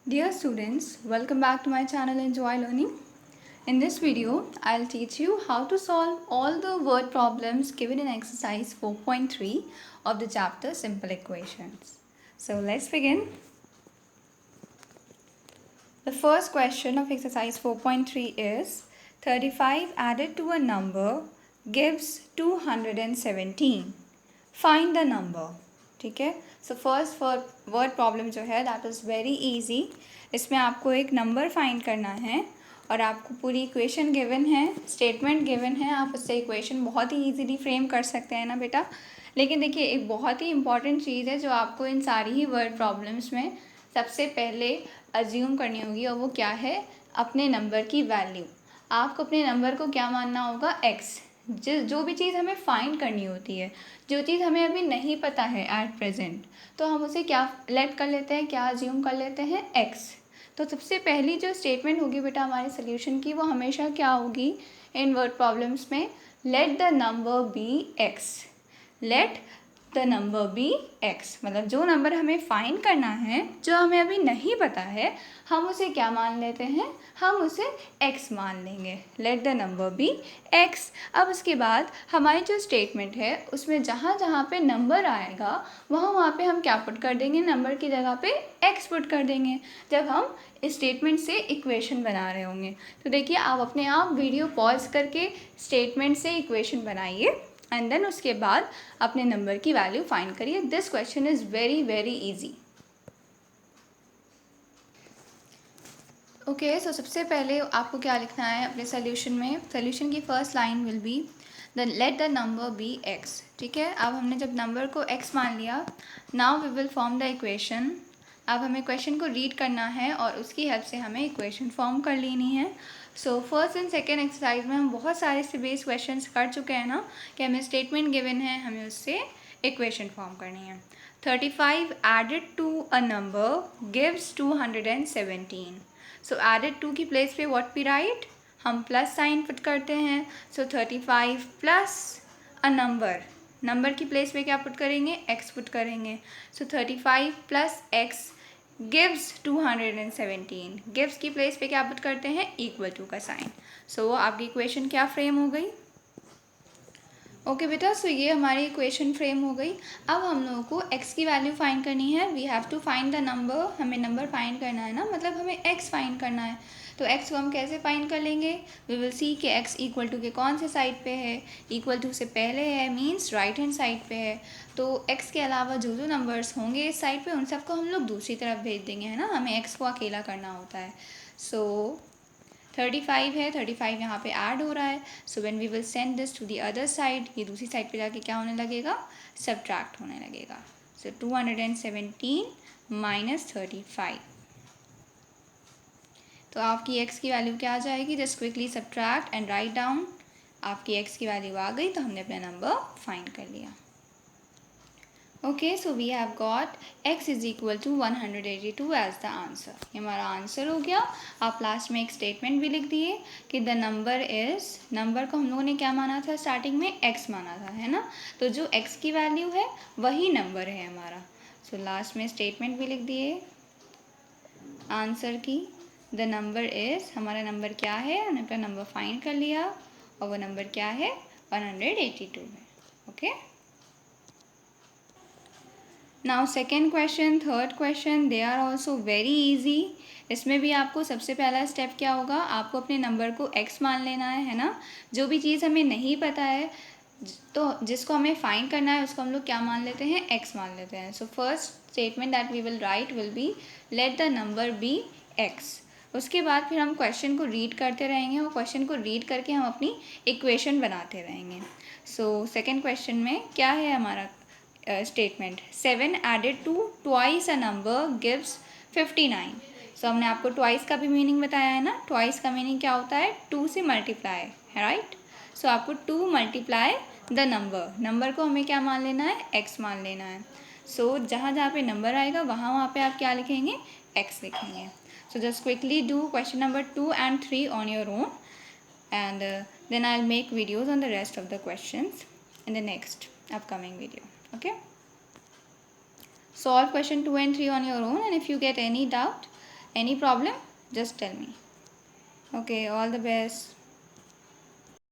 Dear students, welcome back to my channel Enjoy Learning. In this video, I'll teach you how to solve all the word problems given in exercise 4.3 of the chapter Simple Equations. So let's begin. The first question of exercise 4.3 is 35 added to a number gives 217. Find the number. ठीक है. So first for word problem जो है that is very easy. इसमें आपको एक number find करना है और आपको पूरी इक्वेशन गिवन है, स्टेटमेंट गिवन है. आप उससे इक्वेशन बहुत ही इजीली फ्रेम कर सकते हैं ना बेटा. लेकिन देखिए एक बहुत ही इंपॉर्टेंट चीज़ है जो आपको इन सारी ही वर्ड प्रॉब्लम्स में सबसे पहले अज्यूम करनी होगी और वो क्या है, अपने नंबर की वैल्यू. आपको अपने नंबर को क्या मानना होगा, एक्स. जो भी चीज़ हमें फाइंड करनी होती है, जो चीज़ हमें अभी नहीं पता है एट प्रेजेंट, तो हम उसे क्या लेट कर लेते हैं, क्या अज्यूम कर लेते हैं, एक्स. तो सबसे पहली जो स्टेटमेंट होगी बेटा हमारे सोल्यूशन की, वो हमेशा क्या होगी इन वर्ड प्रॉब्लम्स में, let the number be x. Let the number be x, मतलब जो नंबर हमें फाइंड करना है, जो हमें अभी नहीं पता है, हम उसे क्या मान लेते हैं, हम उसे x मान लेंगे. Let the number be x. अब उसके बाद हमारी जो स्टेटमेंट है उसमें जहाँ जहाँ पे नंबर आएगा वहाँ पे हम क्या पुट कर देंगे, नंबर की जगह पे x पुट कर देंगे जब हम इस स्टेटमेंट से इक्वेशन बना रहे होंगे. तो देखिए आप अपने आप वीडियो पॉज करके स्टेटमेंट से इक्वेशन बनाइए एंड देन उसके बाद अपने नंबर की वैल्यू फाइंड करिए. This question is very very easy. Okay, so सबसे पहले आपको क्या लिखना है अपने सोल्यूशन में. सोल्यूशन की first line will be the let the number be x. ठीक है, अब हमने जब नंबर को x मान लिया, now we will form the equation. अब हमें क्वेश्चन को रीड करना है और उसकी हेल्प से हमें इक्वेशन फॉर्म कर लेनी है. So first and second exercise में हम बहुत सारे से बेस क्वेश्चन कर चुके हैं ना, कि हमें स्टेटमेंट गिवन है, हमें उससे इक्वेशन फॉर्म करनी है. 35 added to a number gives 217. So added to की प्लेस पे व्हाट वी राइट, हम प्लस साइन पुट करते हैं. So 35 plus a number, number की प्लेस पे क्या पुट करेंगे, x पुट करेंगे. So 35 plus x gives 217. Gives की प्लेस पे क्या पुट करते हैं, इक्वल टू का साइन. सो आपकी इक्वेशन क्या फ्रेम हो गई. ओके बेटा, सो ये हमारी इक्वेशन फ्रेम हो गई. अब हम लोगों को x की वैल्यू फाइंड करनी है. We have to find the number. हमें नंबर फाइंड करना है ना, मतलब हमें x फाइंड करना है. तो x को हम कैसे फाइंड कर लेंगे, वी विल सी कि x इक्वल टू के कौन से साइड पे है, इक्वल टू से पहले है, मीन्स राइट हैंड साइड पे है. तो x के अलावा जो जो नंबर्स होंगे इस साइड पे उन सबको हम लोग दूसरी तरफ भेज देंगे, है ना. हमें x को अकेला करना होता है. सो 35 है, 35 यहाँ पे ऐड हो रहा है. So when we will send this to the other side, ये दूसरी साइड पे जाके क्या होने लगेगा, सब्ट्रैक्ट होने लगेगा. So 217 minus 35. तो आपकी x की वैल्यू क्या आ जाएगी, just quickly subtract and write down. आपकी x की वैल्यू आ गई तो हमने अपना नंबर फाइंड कर लिया. Okay, so we have got x is equal to 182 as the answer. ये हमारा आंसर हो गया. आप लास्ट में एक स्टेटमेंट भी लिख दिए कि द नंबर इज़, नंबर को हम लोगों ने क्या माना था, स्टार्टिंग में x माना था, है ना. तो जो x की वैल्यू है वही नंबर है हमारा. सो लास्ट में स्टेटमेंट भी लिख दिए आंसर की. द नंबर इज़, हमारा नंबर क्या है, हमने अपना नंबर फाइंड कर लिया और वो नंबर क्या है, 182 है. Okay. Now second question, third question, they are also very easy. इसमें भी आपको सबसे पहला स्टेप क्या होगा, आपको अपने नंबर को x मान लेना है ना. जो भी चीज़ हमें नहीं पता है, तो जिसको हमें फाइंड करना है उसको हम लोग क्या मान लेते हैं, x मान लेते हैं. So first statement that we will write will be let the number be x. उसके बाद फिर हम क्वेश्चन को रीड करते रहेंगे और क्वेश्चन को रीड करके हम अपनी इक्वेशन बनाते रहेंगे. सो सेकेंड क्वेश्चन में क्या है हमारा statement, 7 added to twice a number gives 59. So हमने आपको ट्वाइस का भी मीनिंग बताया है ना. ट्वाइस का मीनिंग क्या होता है, 2 से मल्टीप्लाई है, राइट. सो आपको 2 मल्टीप्लाई द नंबर, नंबर को हमें क्या मान लेना है, x मान लेना है. सो जहाँ जहाँ पे नंबर आएगा वहाँ पे आप क्या लिखेंगे, x लिखेंगे. So just quickly do question number 2 and 3 on your own and then I'll make videos on the rest of the questions in the next upcoming video. Okay, solve question 2 and 3 on your own, and if you get any doubt Any problem? Just tell me. Okay, all the best.